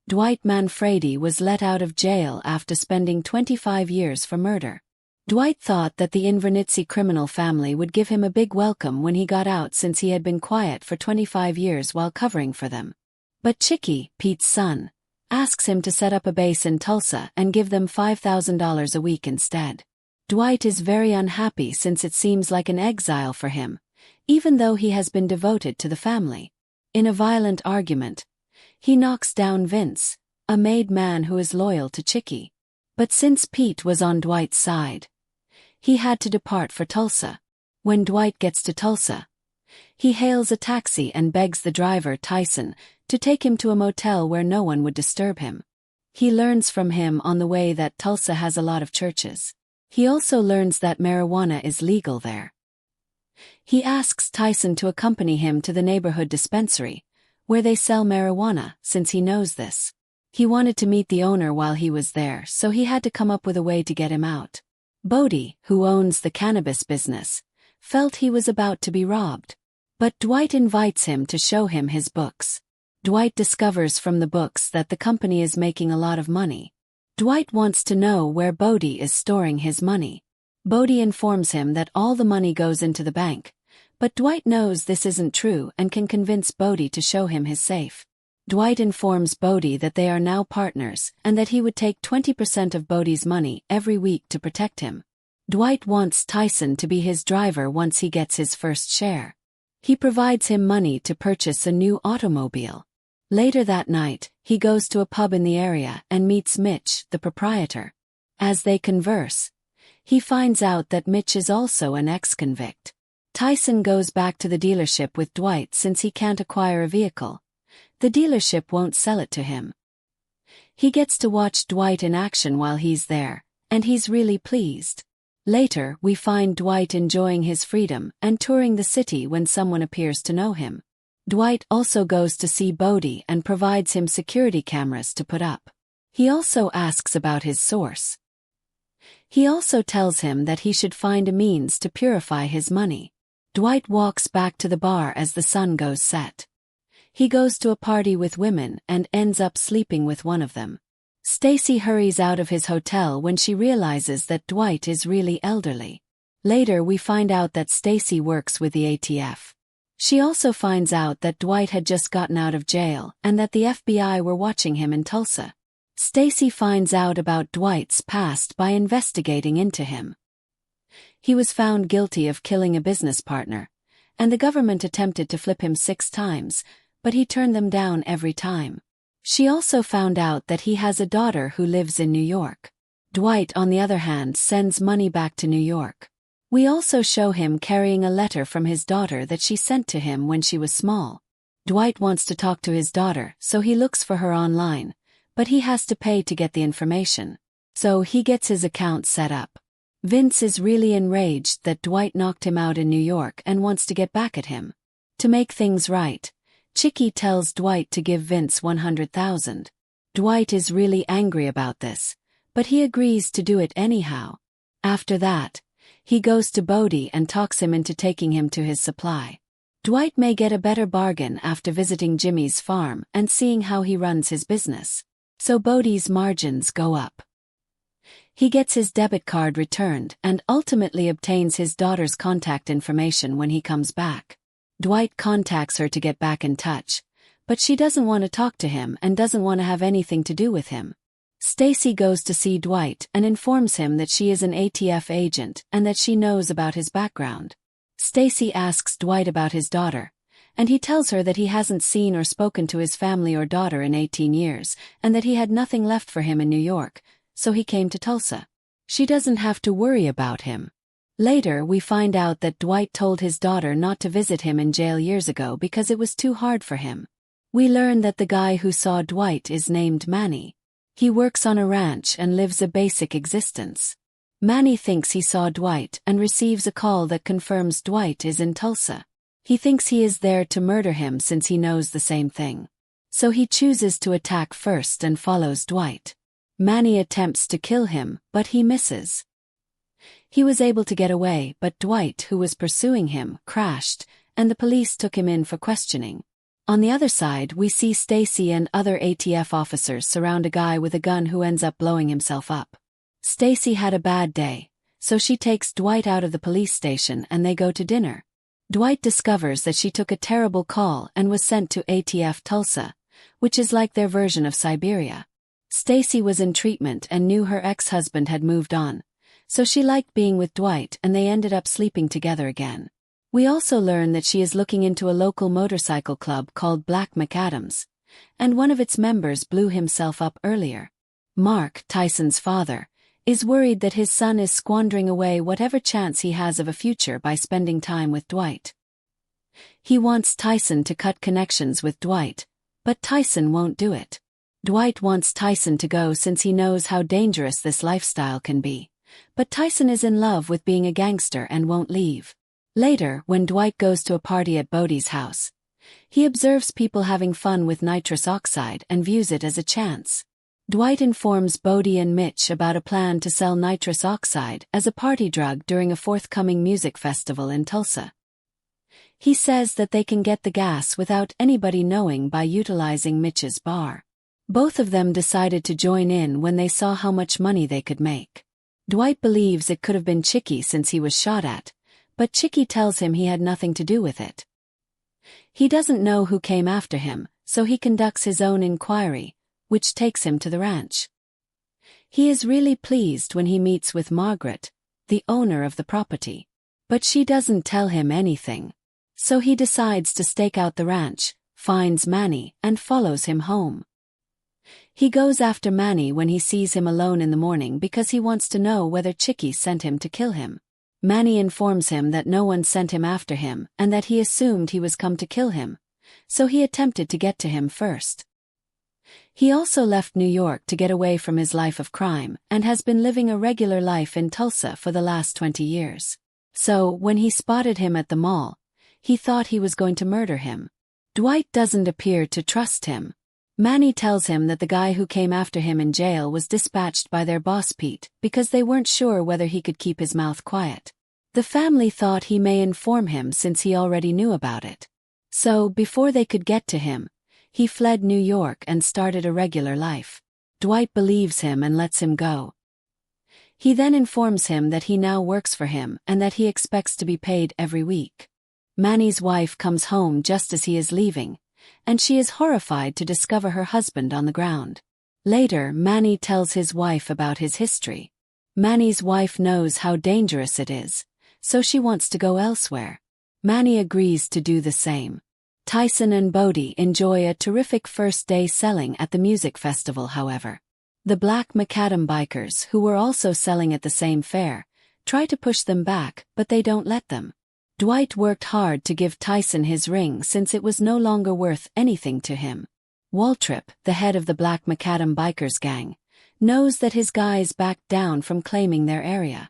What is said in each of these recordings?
Dwight Manfredi was let out of jail after spending 25 years for murder. Dwight thought that the Invernizzi criminal family would give him a big welcome when he got out since he had been quiet for 25 years while covering for them. But Chicky, Pete's son, asks him to set up a base in Tulsa and give them $5,000 a week instead. Dwight is very unhappy since it seems like an exile for him, even though he has been devoted to the family. In a violent argument, he knocks down Vince, a made man who is loyal to Chicky. But since Pete was on Dwight's side, he had to depart for Tulsa. When Dwight gets to Tulsa, he hails a taxi and begs the driver, Tyson, to take him to a motel where no one would disturb him. He learns from him on the way that Tulsa has a lot of churches. He also learns that marijuana is legal there. He asks Tyson to accompany him to the neighborhood dispensary, where they sell marijuana, since he knows this. He wanted to meet the owner while he was there, so he had to come up with a way to get him out. Bodie, who owns the cannabis business, felt he was about to be robbed. But Dwight invites him to show him his books. Dwight discovers from the books that the company is making a lot of money. Dwight wants to know where Bodie is storing his money. Bodie informs him that all the money goes into the bank, but Dwight knows this isn't true and can convince Bodie to show him his safe. Dwight informs Bodie that they are now partners and that he would take 20% of Bodie's money every week to protect him. Dwight wants Tyson to be his driver once he gets his first share. He provides him money to purchase a new automobile. Later that night, he goes to a pub in the area and meets Mitch, the proprietor. As they converse, he finds out that Mitch is also an ex-convict. Tyson goes back to the dealership with Dwight since he can't acquire a vehicle. The dealership won't sell it to him. He gets to watch Dwight in action while he's there, and he's really pleased. Later, we find Dwight enjoying his freedom and touring the city when someone appears to know him. Dwight also goes to see Bodie and provides him security cameras to put up. He also asks about his source. He also tells him that he should find a means to purify his money. Dwight walks back to the bar as the sun goes set. He goes to a party with women and ends up sleeping with one of them. Stacy hurries out of his hotel when she realizes that Dwight is really elderly. Later we find out that Stacy works with the ATF. She also finds out that Dwight had just gotten out of jail and that the FBI were watching him in Tulsa. Stacy finds out about Dwight's past by investigating into him. He was found guilty of killing a business partner, and the government attempted to flip him 6 times, but he turned them down every time. She also found out that he has a daughter who lives in New York. Dwight, on the other hand, sends money back to New York. We also show him carrying a letter from his daughter that she sent to him when she was small. Dwight wants to talk to his daughter, so he looks for her online, but he has to pay to get the information. So he gets his account set up. Vince is really enraged that Dwight knocked him out in New York and wants to get back at him. To make things right, Chicky tells Dwight to give Vince $100,000. Dwight is really angry about this, but he agrees to do it anyhow. After that, he goes to Bodie and talks him into taking him to his supply. Dwight may get a better bargain after visiting Jimmy's farm and seeing how he runs his business. So Bodie's margins go up. He gets his debit card returned and ultimately obtains his daughter's contact information when he comes back. Dwight contacts her to get back in touch, but she doesn't want to talk to him and doesn't want to have anything to do with him. Stacy goes to see Dwight and informs him that she is an ATF agent and that she knows about his background. Stacy asks Dwight about his daughter, and he tells her that he hasn't seen or spoken to his family or daughter in 18 years and that he had nothing left for him in New York, so he came to Tulsa. She doesn't have to worry about him. Later we find out that Dwight told his daughter not to visit him in jail years ago because it was too hard for him. We learn that the guy who saw Dwight is named Manny. He works on a ranch and lives a basic existence. Manny thinks he saw Dwight and receives a call that confirms Dwight is in Tulsa. He thinks he is there to murder him since he knows the same thing. So he chooses to attack first and follows Dwight. Manny attempts to kill him, but he misses. He was able to get away, but Dwight, who was pursuing him, crashed, and the police took him in for questioning. On the other side, we see Stacy and other ATF officers surround a guy with a gun who ends up blowing himself up. Stacy had a bad day, so she takes Dwight out of the police station and they go to dinner. Dwight discovers that she took a terrible call and was sent to ATF Tulsa, which is like their version of Siberia. Stacy was in treatment and knew her ex-husband had moved on, so she liked being with Dwight and they ended up sleeping together again. We also learn that she is looking into a local motorcycle club called Black McAdams, and one of its members blew himself up earlier. Mark, Tyson's father, is worried that his son is squandering away whatever chance he has of a future by spending time with Dwight. He wants Tyson to cut connections with Dwight, but Tyson won't do it. Dwight wants Tyson to go since he knows how dangerous this lifestyle can be, but Tyson is in love with being a gangster and won't leave. Later, when Dwight goes to a party at Bodie's house, he observes people having fun with nitrous oxide and views it as a chance. Dwight informs Bodie and Mitch about a plan to sell nitrous oxide as a party drug during a forthcoming music festival in Tulsa. He says that they can get the gas without anybody knowing by utilizing Mitch's bar. Both of them decided to join in when they saw how much money they could make. Dwight believes it could have been Chicky since he was shot at, but Chicky tells him he had nothing to do with it. He doesn't know who came after him, so he conducts his own inquiry, which takes him to the ranch. He is really pleased when he meets with Margaret, the owner of the property. But she doesn't tell him anything. So he decides to stake out the ranch, finds Manny, and follows him home. He goes after Manny when he sees him alone in the morning because he wants to know whether Chicky sent him to kill him. Manny informs him that no one sent him after him and that he assumed he was come to kill him, so he attempted to get to him first. He also left New York to get away from his life of crime and has been living a regular life in Tulsa for the last 20 years. So, when he spotted him at the mall, he thought he was going to murder him. Dwight doesn't appear to trust him. Manny tells him that the guy who came after him in jail was dispatched by their boss Pete because they weren't sure whether he could keep his mouth quiet. The family thought he may inform him since he already knew about it. So, before they could get to him, he fled New York and started a regular life. Dwight believes him and lets him go. He then informs him that he now works for him and that he expects to be paid every week. Manny's wife comes home just as he is leaving, and she is horrified to discover her husband on the ground. Later, Manny tells his wife about his history. Manny's wife knows how dangerous it is, so she wants to go elsewhere. Manny agrees to do the same. Tyson and Bodie enjoy a terrific first day selling at the music festival, however. The Black Macadam bikers, who were also selling at the same fair, try to push them back, but they don't let them. Dwight worked hard to give Tyson his ring since it was no longer worth anything to him. Waltrip, the head of the Black Macadam bikers gang, knows that his guys backed down from claiming their area.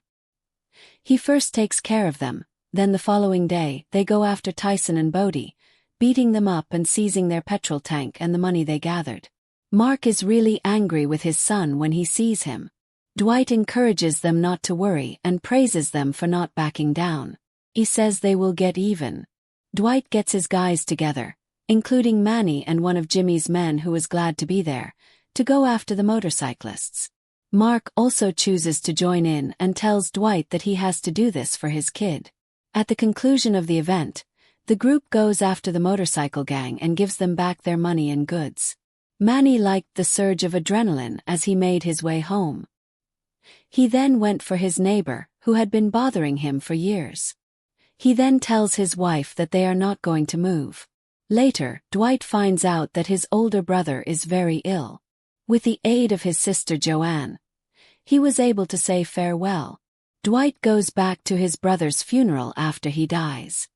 He first takes care of them, then the following day they go after Tyson and Bodie, beating them up and seizing their petrol tank and the money they gathered. Mark is really angry with his son when he sees him. Dwight encourages them not to worry and praises them for not backing down. He says they will get even. Dwight gets his guys together, including Manny and one of Jimmy's men who is glad to be there, to go after the motorcyclists. Mark also chooses to join in and tells Dwight that he has to do this for his kid. At the conclusion of the event, the group goes after the motorcycle gang and gives them back their money and goods. Manny liked the surge of adrenaline as he made his way home. He then went for his neighbor, who had been bothering him for years. He then tells his wife that they are not going to move. Later, Dwight finds out that his older brother is very ill. With the aid of his sister Joanne, he was able to say farewell. Dwight goes back to his brother's funeral after he dies.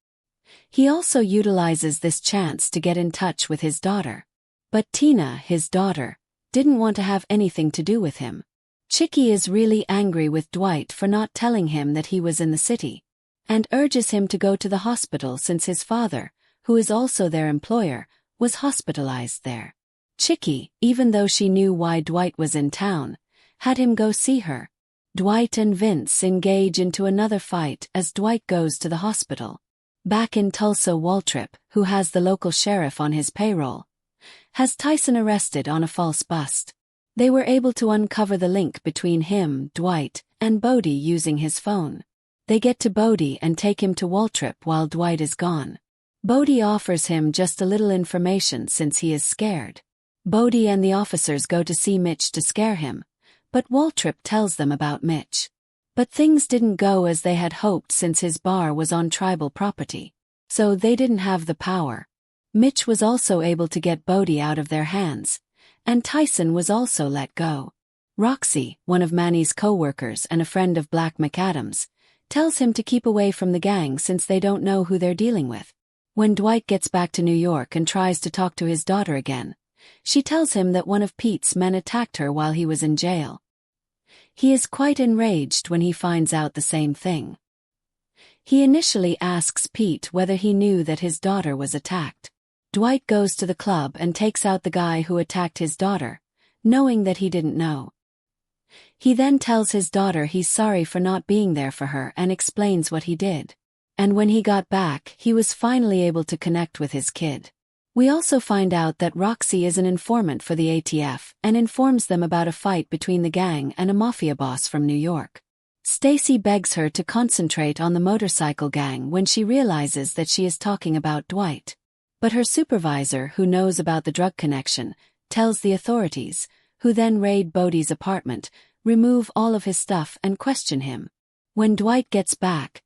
He also utilizes this chance to get in touch with his daughter. But Tina, his daughter, didn't want to have anything to do with him. Chicky is really angry with Dwight for not telling him that he was in the city, and urges him to go to the hospital since his father, who is also their employer, was hospitalized there. Chicky, even though she knew why Dwight was in town, had him go see her. Dwight and Vince engage into another fight as Dwight goes to the hospital. Back in Tulsa, Waltrip, who has the local sheriff on his payroll, has Tyson arrested on a false bust. They were able to uncover the link between him, Dwight, and Bodie using his phone. They get to Bodie and take him to Waltrip while Dwight is gone. Bodie offers him just a little information since he is scared. Bodie and the officers go to see Mitch to scare him, but Waltrip tells them about Mitch. But things didn't go as they had hoped since his bar was on tribal property. So they didn't have the power. Mitch was also able to get Bodie out of their hands, and Tyson was also let go. Roxy, one of Manny's co-workers and a friend of Black McAdams, tells him to keep away from the gang since they don't know who they're dealing with. When Dwight gets back to New York and tries to talk to his daughter again, she tells him that one of Pete's men attacked her while he was in jail. He is quite enraged when he finds out the same thing. He initially asks Pete whether he knew that his daughter was attacked. Dwight goes to the club and takes out the guy who attacked his daughter, knowing that he didn't know. He then tells his daughter he's sorry for not being there for her and explains what he did. And when he got back, he was finally able to connect with his kid. We also find out that Roxy is an informant for the ATF and informs them about a fight between the gang and a mafia boss from New York. Stacy begs her to concentrate on the motorcycle gang when she realizes that she is talking about Dwight. But her supervisor, who knows about the drug connection, tells the authorities, who then raid Bodie's apartment, remove all of his stuff and question him. When Dwight gets back,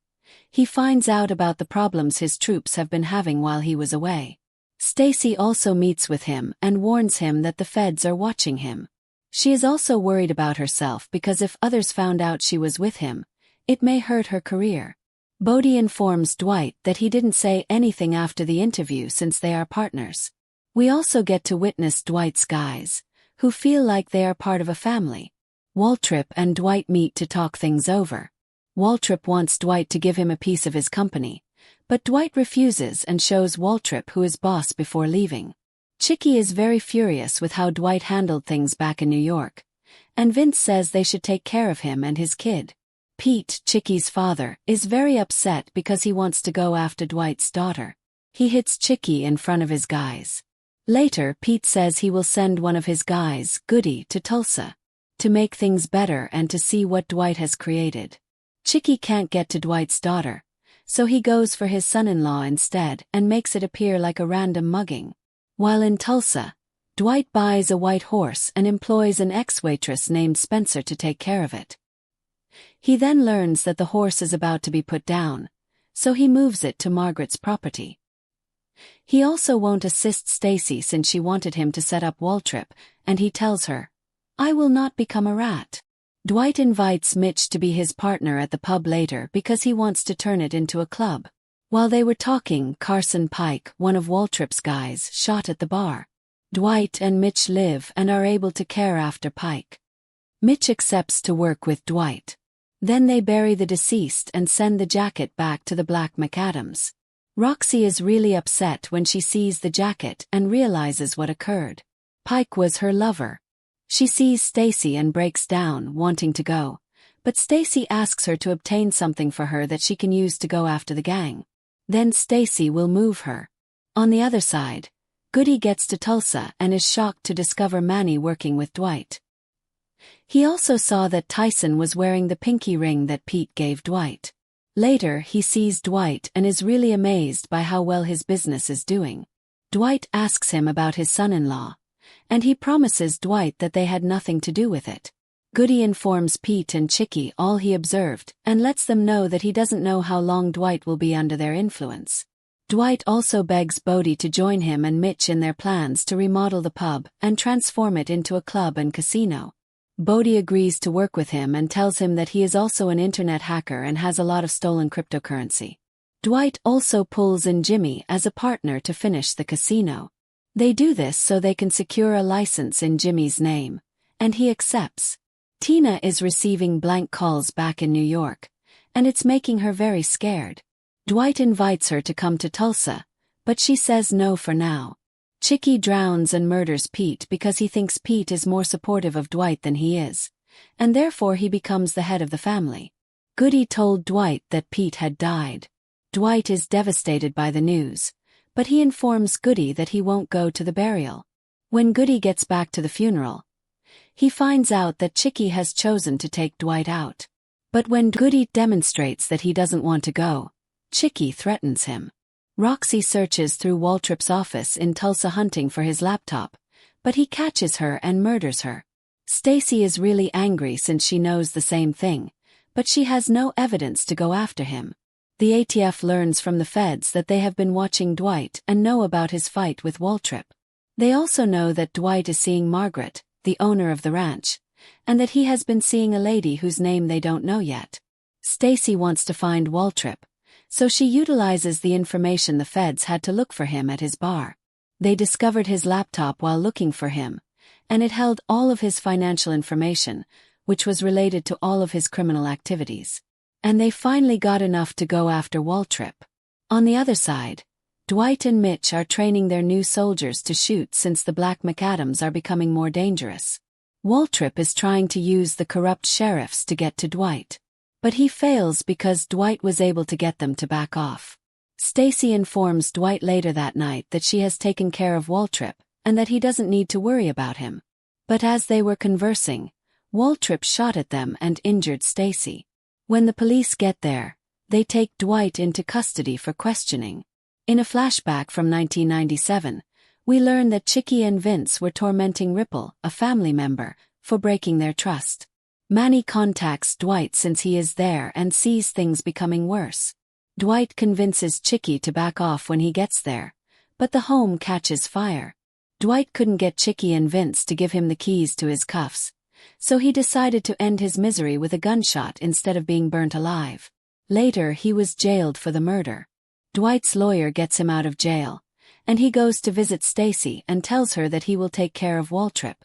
he finds out about the problems his troops have been having while he was away. Stacy also meets with him and warns him that the feds are watching him. She is also worried about herself because if others found out she was with him, it may hurt her career. Bodie informs Dwight that he didn't say anything after the interview since they are partners. We also get to witness Dwight's guys, who feel like they are part of a family. Waltrip and Dwight meet to talk things over. Waltrip wants Dwight to give him a piece of his company, but Dwight refuses and shows Waltrip who is boss before leaving. Chicky is very furious with how Dwight handled things back in New York, and Vince says they should take care of him and his kid. Pete, Chicky's father, is very upset because he wants to go after Dwight's daughter. He hits Chicky in front of his guys. Later, Pete says he will send one of his guys, Goody, to Tulsa, to make things better and to see what Dwight has created. Chicky can't get to Dwight's daughter, so he goes for his son-in-law instead and makes it appear like a random mugging. While in Tulsa, Dwight buys a white horse and employs an ex-waitress named Spencer to take care of it. He then learns that the horse is about to be put down, so he moves it to Margaret's property. He also won't assist Stacy since she wanted him to set up Waltrip, and he tells her, "I will not become a rat." Dwight invites Mitch to be his partner at the pub later because he wants to turn it into a club. While they were talking, Carson Pike, one of Waltrip's guys, shot at the bar. Dwight and Mitch live and are able to care after Pike. Mitch accepts to work with Dwight. Then they bury the deceased and send the jacket back to the Black McAdams. Roxy is really upset when she sees the jacket and realizes what occurred. Pike was her lover. She sees Stacy and breaks down, wanting to go, but Stacy asks her to obtain something for her that she can use to go after the gang. Then Stacy will move her. On the other side, Goody gets to Tulsa and is shocked to discover Manny working with Dwight. He also saw that Tyson was wearing the pinky ring that Pete gave Dwight. Later, he sees Dwight and is really amazed by how well his business is doing. Dwight asks him about his son-in-law, and he promises Dwight that they had nothing to do with it. Goody informs Pete and Chicky all he observed and lets them know that he doesn't know how long Dwight will be under their influence. Dwight also begs Bodie to join him and Mitch in their plans to remodel the pub and transform it into a club and casino. Bodie agrees to work with him and tells him that he is also an internet hacker and has a lot of stolen cryptocurrency. Dwight also pulls in Jimmy as a partner to finish the casino. They do this so they can secure a license in Jimmy's name, and he accepts. Tina is receiving blank calls back in New York, and it's making her very scared. Dwight invites her to come to Tulsa, but she says no for now. Chicky drowns and murders Pete because he thinks Pete is more supportive of Dwight than he is, and therefore he becomes the head of the family. Goody told Dwight that Pete had died. Dwight is devastated by the news, but he informs Goody that he won't go to the burial. When Goody gets back to the funeral, he finds out that Chicky has chosen to take Dwight out. But when Goody demonstrates that he doesn't want to go, Chicky threatens him. Roxy searches through Waltrip's office in Tulsa hunting for his laptop, but he catches her and murders her. Stacy is really angry since she knows the same thing, but she has no evidence to go after him. The ATF learns from the feds that they have been watching Dwight and know about his fight with Waltrip. They also know that Dwight is seeing Margaret, the owner of the ranch, and that he has been seeing a lady whose name they don't know yet. Stacy wants to find Waltrip, so she utilizes the information the feds had to look for him at his bar. They discovered his laptop while looking for him, and it held all of his financial information, which was related to all of his criminal activities. And they finally got enough to go after Waltrip. On the other side, Dwight and Mitch are training their new soldiers to shoot since the Black McAdams are becoming more dangerous. Waltrip is trying to use the corrupt sheriffs to get to Dwight. But he fails because Dwight was able to get them to back off. Stacy informs Dwight later that night that she has taken care of Waltrip, and that he doesn't need to worry about him. But as they were conversing, Waltrip shot at them and injured Stacy. When the police get there, they take Dwight into custody for questioning. In a flashback from 1997, we learn that Chicky and Vince were tormenting Ripple, a family member, for breaking their trust. Manny contacts Dwight since he is there and sees things becoming worse. Dwight convinces Chicky to back off when he gets there, but the home catches fire. Dwight couldn't get Chicky and Vince to give him the keys to his cuffs, so he decided to end his misery with a gunshot instead of being burnt alive. Later he was jailed for the murder. Dwight's lawyer gets him out of jail, and he goes to visit Stacy and tells her that he will take care of Waltrip.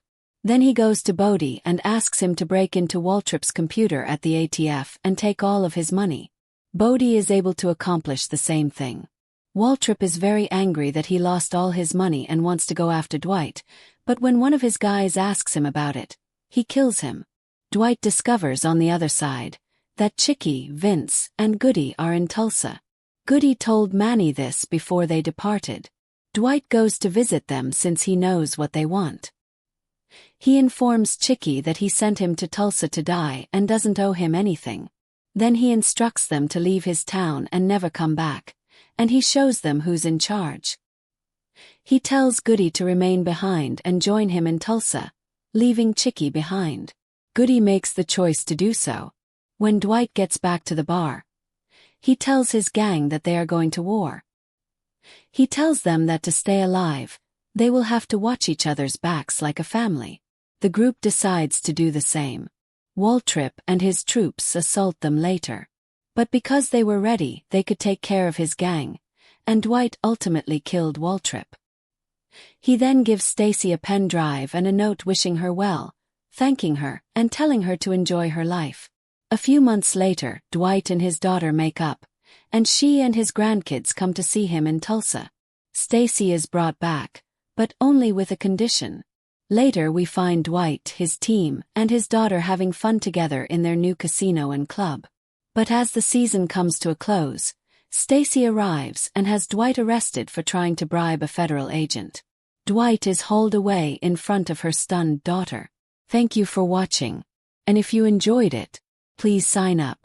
Then he goes to Bodie and asks him to break into Waltrip's computer at the ATF and take all of his money. Bodie is able to accomplish the same thing. Waltrip is very angry that he lost all his money and wants to go after Dwight, but when one of his guys asks him about it, he kills him. Dwight discovers on the other side that Chicky, Vince, and Goody are in Tulsa. Goody told Manny this before they departed. Dwight goes to visit them since he knows what they want. He informs Chicky that he sent him to Tulsa to die and doesn't owe him anything. Then he instructs them to leave his town and never come back, and he shows them who's in charge. He tells Goody to remain behind and join him in Tulsa, leaving Chicky behind. Goody makes the choice to do so. When Dwight gets back to the bar, he tells his gang that they are going to war. He tells them that to stay alive, they will have to watch each other's backs like a family. The group decides to do the same. Waltrip and his troops assault them later. But because they were ready, they could take care of his gang, and Dwight ultimately killed Waltrip. He then gives Stacy a pen drive and a note wishing her well, thanking her, and telling her to enjoy her life. A few months later, Dwight and his daughter make up, and she and his grandkids come to see him in Tulsa. Stacy is brought back, but only with a condition. Later we find Dwight, his team, and his daughter having fun together in their new casino and club. But as the season comes to a close, Stacy arrives and has Dwight arrested for trying to bribe a federal agent. Dwight is hauled away in front of her stunned daughter. Thank you for watching. And if you enjoyed it, please sign up.